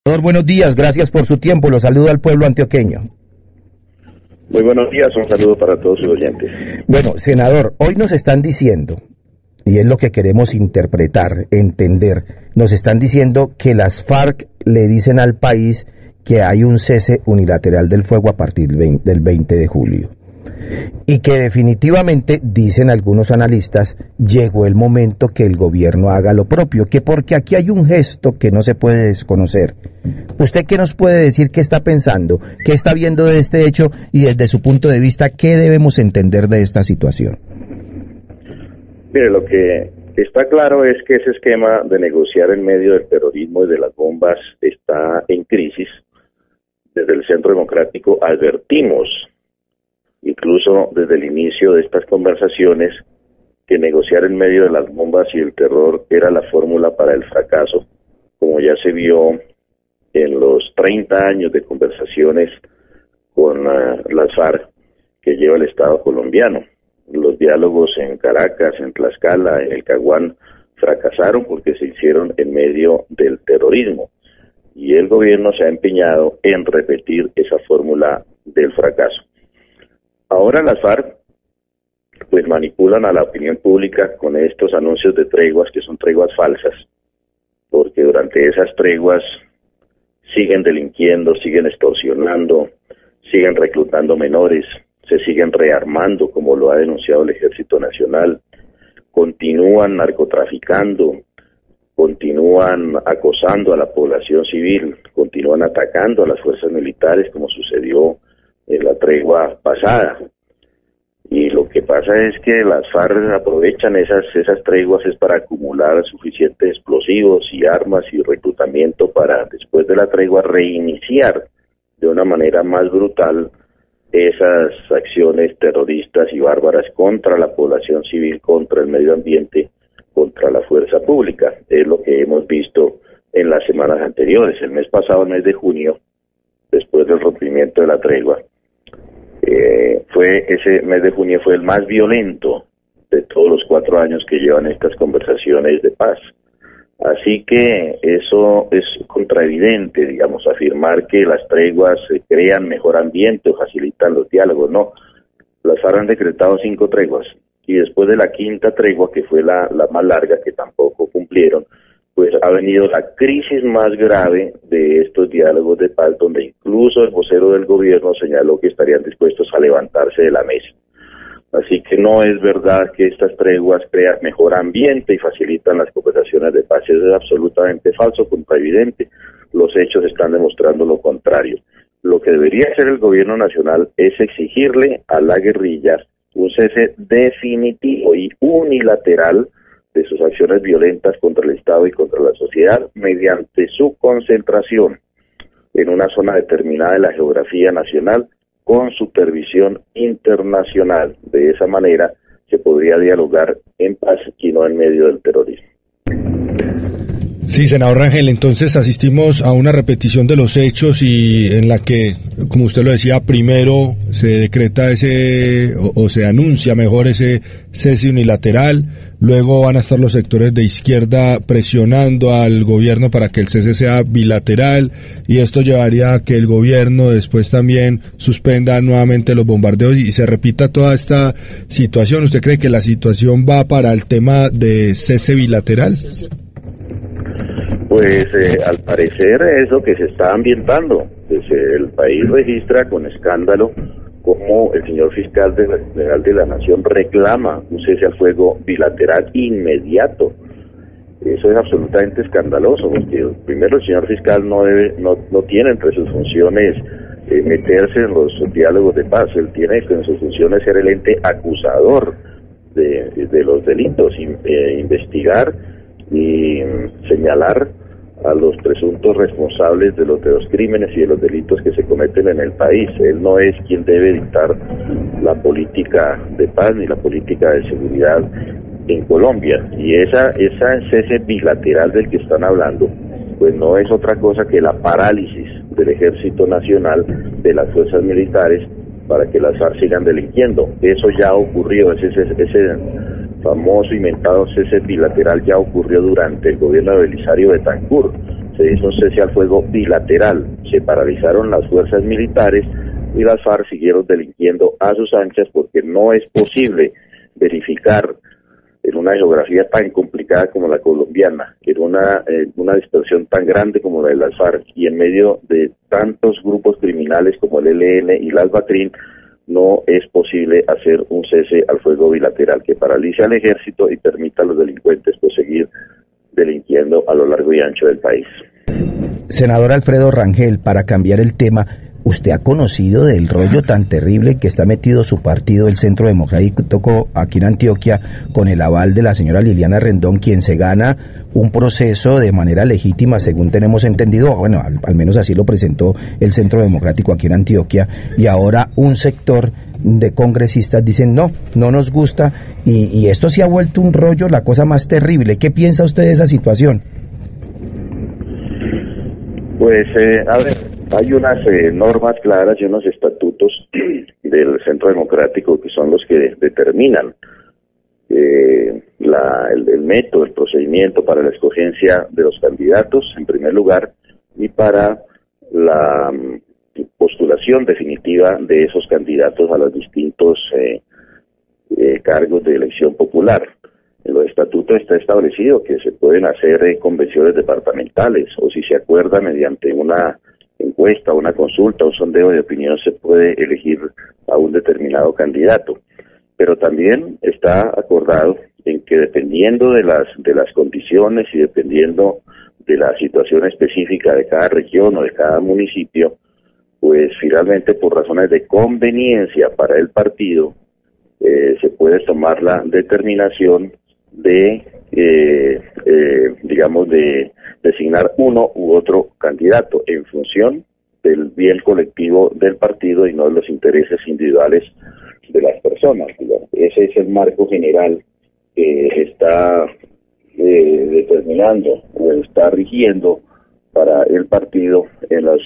Senador, buenos días, gracias por su tiempo, lo saludo al pueblo antioqueño. Muy buenos días, un saludo para todos sus oyentes. Bueno, senador, hoy nos están diciendo, y es lo que queremos interpretar, entender, nos están diciendo que las FARC le dicen al país que hay un cese unilateral del fuego a partir del 20 de julio. Y que definitivamente, dicen algunos analistas, llegó el momento que el gobierno haga lo propio, que porque aquí hay un gesto que no se puede desconocer. ¿Usted qué nos puede decir, qué está pensando, qué está viendo de este hecho y desde su punto de vista, qué debemos entender de esta situación? Mire, lo que está claro es que ese esquema de negociar en medio del terrorismo y de las bombas está en crisis. Desde el Centro Democrático advertimos, incluso desde el inicio de estas conversaciones, que negociar en medio de las bombas y el terror era la fórmula para el fracaso, como ya se vio en los 30 años de conversaciones con las FARC que lleva el Estado colombiano. Los diálogos en Caracas, en Tlaxcala, en el Caguán fracasaron porque se hicieron en medio del terrorismo, y el gobierno se ha empeñado en repetir esa fórmula del fracaso. Ahora las FARC pues manipulan a la opinión pública con estos anuncios de treguas que son treguas falsas, porque durante esas treguas siguen delinquiendo, siguen extorsionando, siguen reclutando menores, se siguen rearmando como lo ha denunciado el Ejército Nacional, continúan narcotraficando, continúan acosando a la población civil, continúan atacando a las fuerzas militares como sucedió en la tregua pasada. Y lo que pasa es que las FARC aprovechan esas treguas es para acumular suficientes explosivos y armas y reclutamiento para después de la tregua reiniciar de una manera más brutal esas acciones terroristas y bárbaras contra la población civil, contra el medio ambiente, contra la fuerza pública. Es lo que hemos visto en las semanas anteriores. El mes pasado, el mes de junio, después del rompimiento de la tregua, ese mes de junio fue el más violento de todos los 4 años que llevan estas conversaciones de paz. Así que eso es contraevidente, digamos, afirmar que las treguas crean mejor ambiente o facilitan los diálogos. No, las FARC han decretado 5 treguas y después de la 5ª tregua, que fue la más larga, que tampoco cumplieron, pues ha venido la crisis más grave de estos diálogos de paz, donde incluso el vocero del gobierno señaló que estarían dispuestos a levantarse de la mesa. Así que no es verdad que estas treguas crean mejor ambiente y facilitan las conversaciones de paz. Eso es absolutamente falso, contraevidente. Los hechos están demostrando lo contrario. Lo que debería hacer el gobierno nacional es exigirle a la guerrilla un cese definitivo y unilateral de sus acciones violentas contra el Estado y contra la sociedad mediante su concentración en una zona determinada de la geografía nacional con supervisión internacional. De esa manera se podría dialogar en paz y no en medio del terrorismo. Sí, senador Rangel, entonces asistimos a una repetición de los hechos y en la que, como usted lo decía, primero se decreta o se anuncia mejor ese cese unilateral, luego van a estar los sectores de izquierda presionando al gobierno para que el cese sea bilateral y esto llevaría a que el gobierno después también suspenda nuevamente los bombardeos y se repita toda esta situación. ¿Usted cree que la situación va para el tema de cese bilateral? Pues al parecer es lo que se está ambientando. Pues, el país registra con escándalo cómo el señor fiscal general de la Nación reclama un cese al fuego bilateral inmediato. Eso es absolutamente escandaloso, porque primero el señor fiscal no tiene entre sus funciones meterse en los diálogos de paz. Él tiene en sus funciones ser el ente acusador de los delitos, investigar y señalar a los presuntos responsables de los crímenes y de los delitos que se cometen en el país. Él no es quien debe dictar la política de paz ni la política de seguridad en Colombia. Y esa cese bilateral del que están hablando, pues no es otra cosa que la parálisis del Ejército Nacional, de las fuerzas militares, para que las FARC sigan delinquiendo. Eso ya ocurrió, ese famoso inventado cese bilateral ya ocurrió durante el gobierno de Belisario Betancur. es un cese al fuego bilateral. Se paralizaron las fuerzas militares y las FARC siguieron delinquiendo a sus anchas, porque no es posible verificar en una geografía tan complicada como la colombiana, en una dispersión tan grande como la de las FARC, y en medio de tantos grupos criminales como el ELN y el Al-Batrin, no es posible hacer un cese al fuego bilateral que paralice al ejército y permita a los delincuentes pues seguir delinquiendo a lo largo y ancho del país. Senador Alfredo Rangel, para cambiar el tema, ¿usted ha conocido del rollo tan terrible que está metido su partido, el Centro Democrático, aquí en Antioquia, con el aval de la señora Liliana Rendón, quien se gana un proceso de manera legítima, según tenemos entendido? Bueno, al menos así lo presentó el Centro Democrático aquí en Antioquia, y ahora un sector de congresistas dicen no nos gusta, y esto se ha vuelto un rollo, la cosa más terrible. ¿Qué piensa usted de esa situación? Pues, a ver, hay unas normas claras y unos estatutos del Centro Democrático que son los que determinan el método, el procedimiento para la escogencia de los candidatos, en primer lugar, y para la postulación definitiva de esos candidatos a los distintos cargos de elección popular. En los estatutos está establecido que se pueden hacer convenciones departamentales, o si se acuerda mediante una encuesta, una consulta, un sondeo de opinión, se puede elegir a un determinado candidato. Pero también está acordado en que dependiendo de las condiciones y dependiendo de la situación específica de cada región o de cada municipio, pues finalmente por razones de conveniencia para el partido se puede tomar la determinación de designar uno u otro candidato en función del bien colectivo del partido y no de los intereses individuales de las personas. Ese es el marco general que está determinando o está rigiendo para el partido en las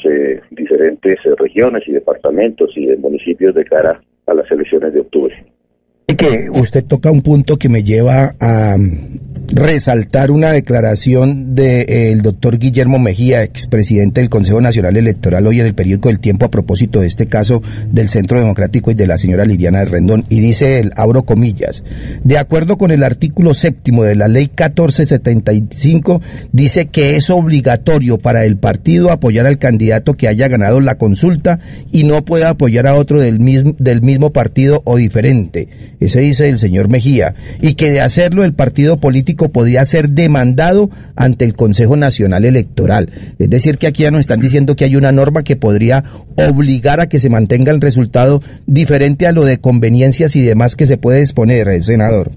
diferentes regiones y departamentos y de municipios de cara a las elecciones de octubre. Que usted toca un punto que me lleva a resaltar una declaración del doctor Guillermo Mejía, expresidente del Consejo Nacional Electoral, hoy en el periódico El Tiempo, a propósito de este caso del Centro Democrático y de la señora Liliana Rendón, y dice él, abro comillas, de acuerdo con el artículo 7º de la ley 1475, dice que es obligatorio para el partido apoyar al candidato que haya ganado la consulta y no puede apoyar a otro del mismo partido o diferente. Ese dice el señor Mejía, y que de hacerlo el partido político podría ser demandado ante el Consejo Nacional Electoral. Es decir, que aquí ya nos están diciendo que hay una norma que podría obligar a que se mantenga el resultado diferente a lo de conveniencias y demás que se puede exponer, senador.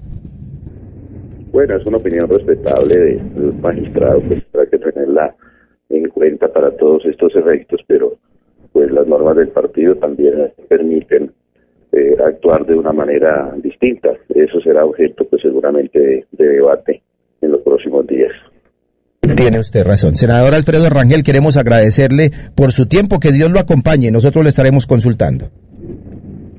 Bueno, es una opinión respetable del magistrado, pues habrá que tenerla en cuenta para todos estos efectos, pero pues las normas del partido también permiten actuar de una manera distinta. Eso será objeto pues seguramente de debate en los próximos días. Tiene usted razón. Senador Alfredo Rangel, queremos agradecerle por su tiempo, que Dios lo acompañe, nosotros le estaremos consultando.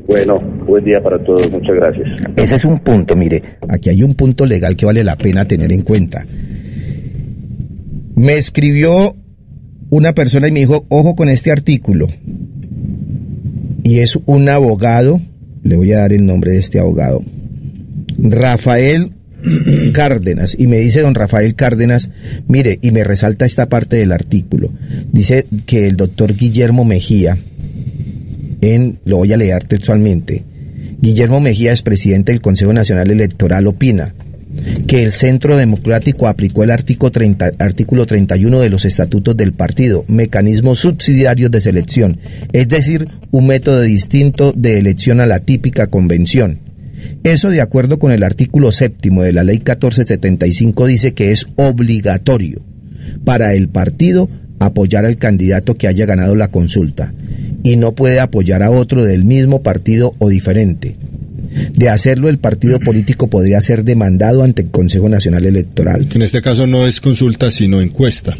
Bueno, buen día para todos, muchas gracias. Ese es un punto, mire, aquí hay un punto legal que vale la pena tener en cuenta. Me escribió una persona y me dijo, ojo con este artículo, y es un abogado, le voy a dar el nombre de este abogado, Rafael Cárdenas, y me dice don Rafael Cárdenas, mire, y me resalta esta parte del artículo, dice que el doctor Guillermo Mejía, lo voy a leer textualmente, Guillermo Mejía, es presidente del Consejo Nacional Electoral, opina que el Centro Democrático aplicó el artículo 31 de los estatutos del partido, mecanismos subsidiarios de selección, es decir, un método distinto de elección a la típica convención. Eso, de acuerdo con el artículo 7º de la ley 1475, dice que es obligatorio para el partido apoyar al candidato que haya ganado la consulta y no puede apoyar a otro del mismo partido o diferente. De hacerlo, el partido político podría ser demandado ante el Consejo Nacional Electoral. Que en este caso no es consulta, sino encuesta.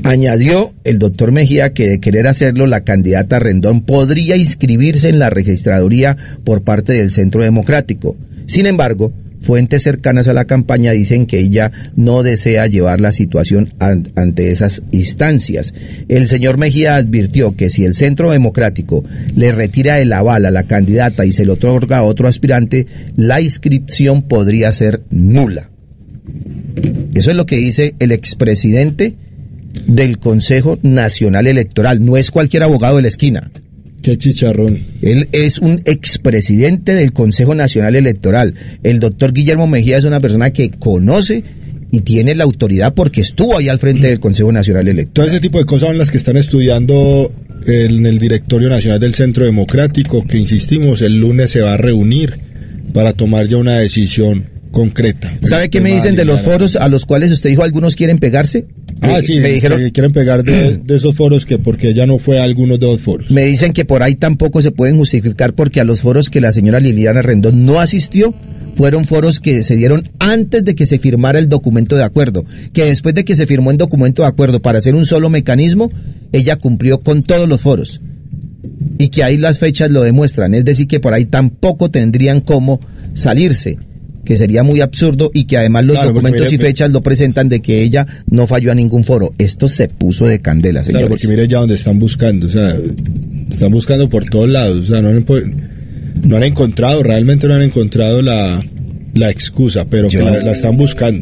Añadió el doctor Mejía que de querer hacerlo, la candidata Rendón podría inscribirse en la registraduría por parte del Centro Democrático. Sin embargo, fuentes cercanas a la campaña dicen que ella no desea llevar la situación ante esas instancias. El señor Mejía advirtió que si el Centro Democrático le retira el aval a la candidata y se le otorga a otro aspirante, la inscripción podría ser nula. Eso es lo que dice el expresidente del Consejo Nacional Electoral. No es cualquier abogado de la esquina. Qué chicharrón. Él es un expresidente del Consejo Nacional Electoral. El doctor Guillermo Mejía es una persona que conoce y tiene la autoridad porque estuvo ahí al frente del Consejo Nacional Electoral. Todo ese tipo de cosas son las que están estudiando en el Directorio Nacional del Centro Democrático, que insistimos, el lunes se va a reunir para tomar ya una decisión concreta. ¿Sabe qué me dicen de los foros a los cuales usted dijo algunos quieren pegarse? Sí, me dijeron que quieren pegar de esos foros, que porque ella no fue a algunos de los foros. Me dicen que por ahí tampoco se pueden justificar porque a los foros que la señora Liliana Rendón no asistió fueron foros que se dieron antes de que se firmara el documento de acuerdo, que después de que se firmó el documento de acuerdo para hacer un solo mecanismo, ella cumplió con todos los foros y que ahí las fechas lo demuestran, es decir que por ahí tampoco tendrían cómo salirse, que sería muy absurdo y que además los documentos y fechas lo presentan de que ella no falló a ningún foro. Esto se puso de candela, señores. Claro, porque mire ya donde están buscando, o sea, están buscando por todos lados, o sea, no han encontrado, realmente no han encontrado la excusa, pero que la están buscando.